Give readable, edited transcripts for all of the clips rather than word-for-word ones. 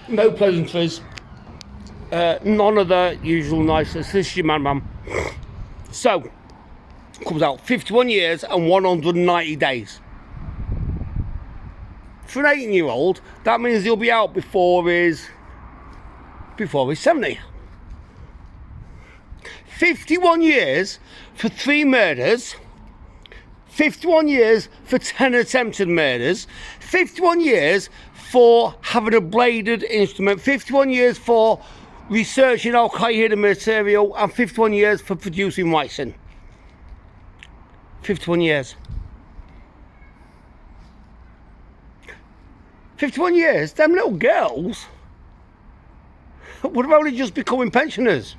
No pleasantries. None of the usual niceness. This is your man. So, comes out 51 years and 190 days. For an 18-year-old, that means he'll be out before he's 70. 51 years for 3 murders. 51 years for 10 attempted murders. 51 years for having a bladed instrument. 51 years for researching al-Qaeda material. And 51 years for producing ricin. 51 years. 51 years, them little girls would have only just becoming pensioners.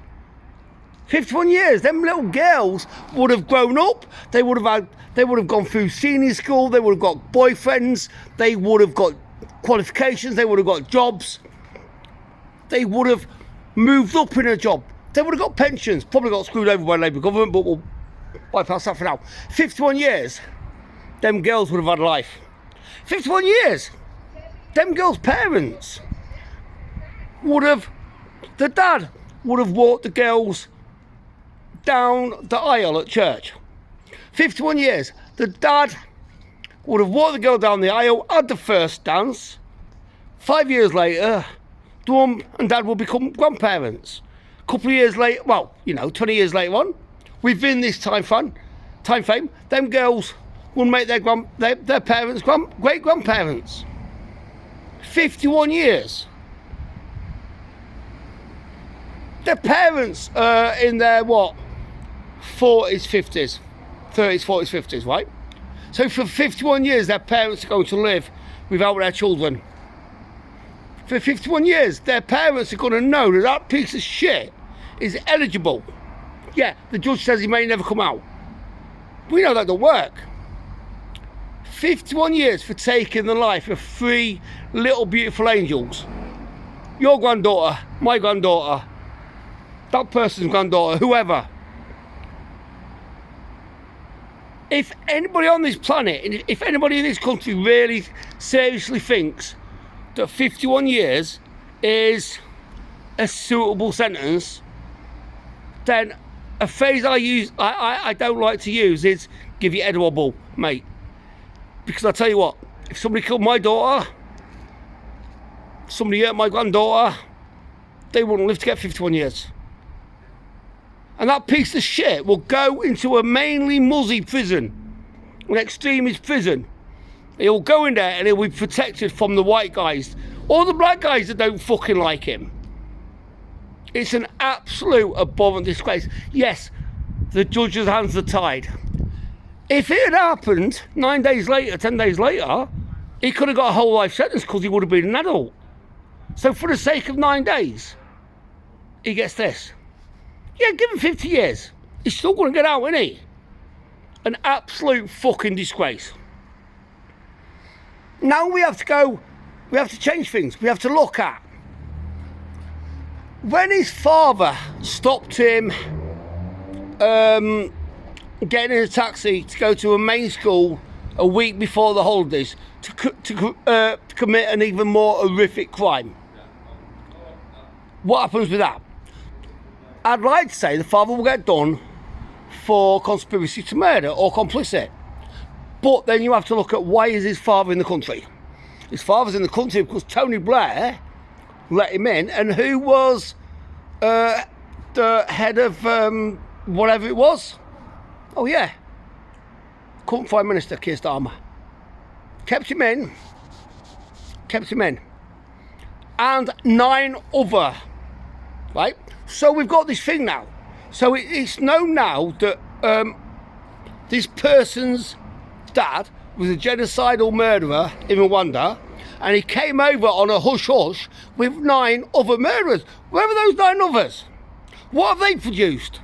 51 years, them little girls would have grown up, they would have gone through senior school, they would have got boyfriends, they would have got qualifications, they would have got jobs, they would have moved up in a job, they would have got pensions, probably got screwed over by Labour government, but we'll bypass that for now. 51 years, them girls would have had life. 51 years, them girls' parents the dad would have walked the girls down the aisle at church. 51 years, the dad would have walked the girl down the aisle, had the first dance. 5 years later, the mum and dad will become grandparents. A couple of years later, 20 years later on, within this time frame, them girls will make their parents great grandparents. 51 years. Their parents are in their 40s, 50s, 30s, 40s, 50s, right? So for 51 years, their parents are going to live without their children. For 51 years, their parents are going to know that that piece of shit is eligible. Yeah, the judge says he may never come out. We know that don't work. 51 years for taking the life of 3 little beautiful angels. Your granddaughter, my granddaughter, that person's granddaughter, whoever. If anybody on this planet, if anybody in this country really seriously thinks that 51 years is a suitable sentence, then a phrase I don't like to use is give your head a wobble, mate. Because I tell you what, if somebody killed my daughter, somebody hurt my granddaughter, they wouldn't live to get 51 years. And that piece of shit will go into a mainly muzzy prison, an extremist prison. He'll go in there and he'll be protected from the white guys, or the black guys that don't fucking like him. It's an absolute abhorrent disgrace. Yes, the judge's hands are tied. If it had happened 9 days later, 10 days later, he could have got a whole life sentence because he would have been an adult. So for the sake of 9 days, he gets this. Yeah, give him 50 years. He's still going to get out, isn't he? An absolute fucking disgrace. Now we have to change things. We have to look at when his father stopped him getting in a taxi to go to a main school a week before the holidays to commit an even more horrific crime. What happens with that? I'd like to say the father will get done for conspiracy to murder or complicit. But then you have to look at why is his father in the country? His father's in the country because Tony Blair let him in, and who was the head of whatever it was? Oh yeah, current Prime Minister Keir Starmer. Kept him in. And 9 other, right? So we've got this thing now. So it's known now that this person's dad was a genocidal murderer in Rwanda, and he came over on a hush-hush with 9 other murderers. Where are those 9 others? What have they produced?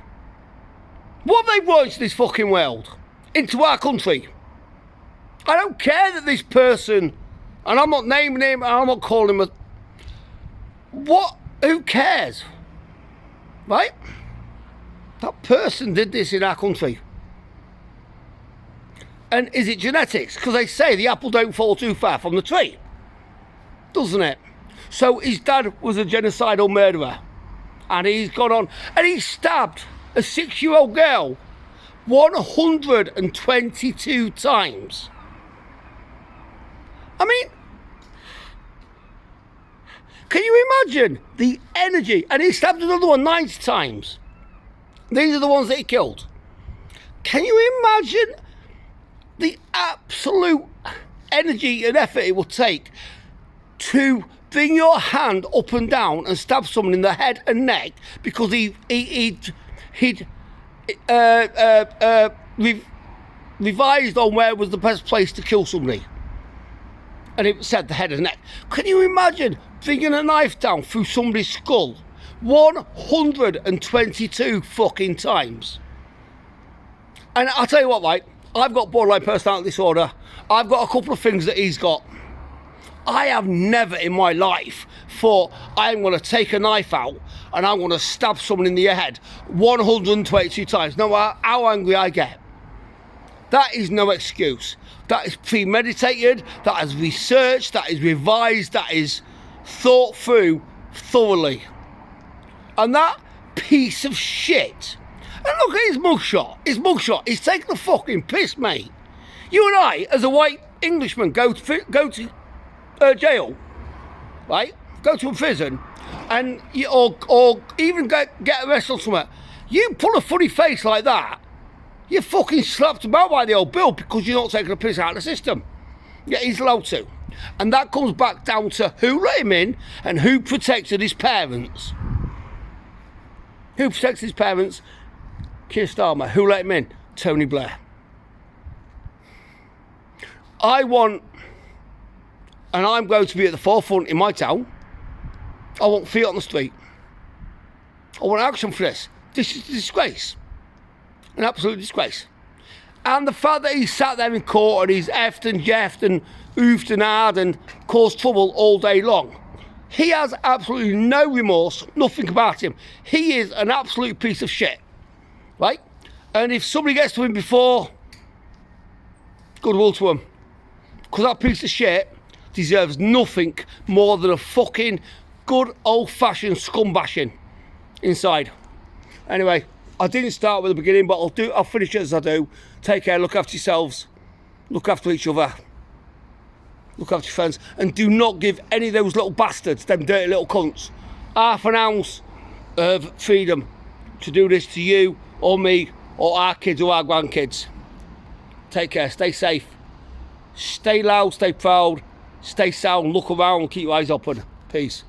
What have they brought into this fucking world? Into our country? I don't care that this person, and I'm not naming him, and I'm not calling him who cares? Right? That person did this in our country. And is it genetics? Because they say the apple don't fall too far from the tree, doesn't it? So his dad was a genocidal murderer, and he's gone on and he stabbed a 6-year-old girl 122 times. I mean, can you imagine the energy? And he stabbed another one 90 times. These are the ones that he killed. Can you imagine the absolute energy and effort it will take to bring your hand up and down and stab someone in the head and neck because he'd revised on where was the best place to kill somebody, and it said the head and neck. Can you imagine bringing a knife down through somebody's skull 122 fucking times? And I'll tell you what, right, I've got borderline personality disorder. I've got a couple of things that he's got. I have never in my life thought I'm going to take a knife out and I'm going to stab someone in the head 122 times, no matter how angry I get. That is no excuse. That is premeditated, that is researched, that is revised, that is thought through thoroughly. And that piece of shit, and look at his mugshot. His mugshot, he's taking the fucking piss, mate. You and I, as a white Englishman, go to jail, right? Go to a prison, and or even get arrested or something. You pull a funny face like that, you're fucking slapped about by the old bill because you're not taking a piss out of the system. Yeah, he's allowed to. And that comes back down to who let him in and who protected his parents. Who protects his parents? Keir Starmer. Who let him in? Tony Blair. I want, and I'm going to be at the forefront in my town, I want feet on the street. I want action for this. This is a disgrace. An absolute disgrace. And the fact that he sat there in court and he's effed and jeffed and oofed and hard and caused trouble all day long. He has absolutely no remorse, nothing about him. He is an absolute piece of shit. Right? And if somebody gets to him before, goodwill to him. Because that piece of shit deserves nothing more than a fucking good old-fashioned scumbashing inside. Anyway, I didn't start with the beginning, but I'll finish it as I do. Take care, look after yourselves, look after each other, look after your friends, and do not give any of those little bastards, them dirty little cunts, half an ounce of freedom to do this to you or me or our kids or our grandkids. Take care, stay safe, stay loud, stay proud, stay sound, look around, keep your eyes open. Peace.